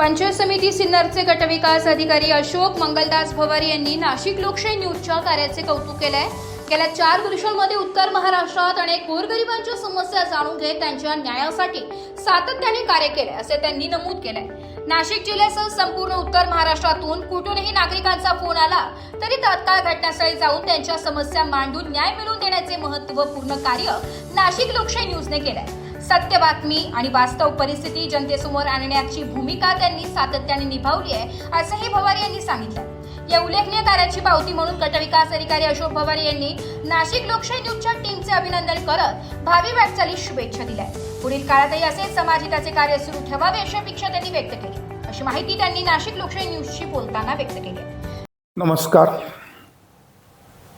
पंचायत समिती सिन्नरचे गटविकास अधिकारी अशोक मंगलदास भवारी यांनी नाशिक लोकशाही न्यूजच्या कार्याचे कौतुक केले आहे। गेल्या 4 वर्षांमध्ये उत्तर महाराष्ट्रात अनेक गोरगरिबांच्या समस्या जाणून घेत त्यांच्या न्यायासाठी सातत्याने कार्य केले असे त्यांनी नमूद केले। नाशिक जिल्ह्यासह संपूर्ण उत्तर महाराष्ट्रातून कुठूनही नागरिकांचा फोन आला तरी तात्काळ घटनास्थळी जाऊन त्यांच्या समस्या मांडून न्याय मिळवून देण्याचे महत्त्वपूर्ण कार्य नाशिक लोकशाही न्यूजने केले। सत्य बातमी आणि वास्तव परिस्थिती जनतेसमोर आणण्याची भूमिका त्यांनी सातत्याने निभावली आहे असंही भवारी यांनी सांगितलं। या उल्लेखनीय कार्याची पावती म्हणून गटविकास अधिकारी अशोक भवारी यांनी नाशिक लोकशाही न्यूजच्या टीमचे अभिनंदन करत भावी वाटचालीस शुभेच्छा दिल्या। पुढील काळातही असेच समाजहिताचे कार्य सुरू ठेवावे अशी अपेक्षा त्यांनी व्यक्त केली। अशी माहिती त्यांनी नाशिक लोकशाही न्यूजशी बोलताना व्यक्त केली। नमस्कार,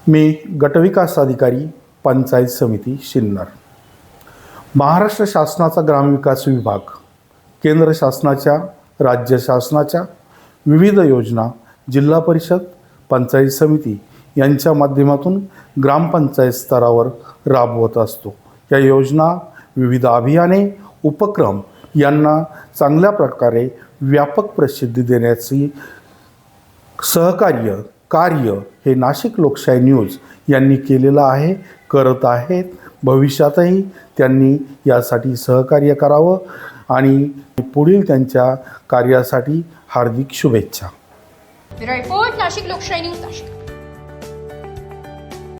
मी गटविकास अधिकारी पंचायत समिती सिन्नर। महाराष्ट्र शासनाचा ग्रामविकास विभाग केंद्र शासनाच्या राज्य शासनाच्या विविध योजना जिल्हा परिषद पंचायत समिती यांच्या माध्यमातून ग्रामपंचायत स्तरावर राबवत असतो। या योजना विविध अभियाने उपक्रम यांना चांगल्या प्रकारे व्यापक प्रसिद्धी देण्याची सहकार्य कार्य हे नाशिक लोकशाही न्यूज यांनी केलेलं आहे, करत आहेत। भविष्यातही त्यांनी यासाठी सहकार्य करावं आणि पुढील त्यांच्या कार्यासाठी हार्दिक शुभेच्छा। रिपोर्ट नाशिक लोकशाही न्यूज नाशिक।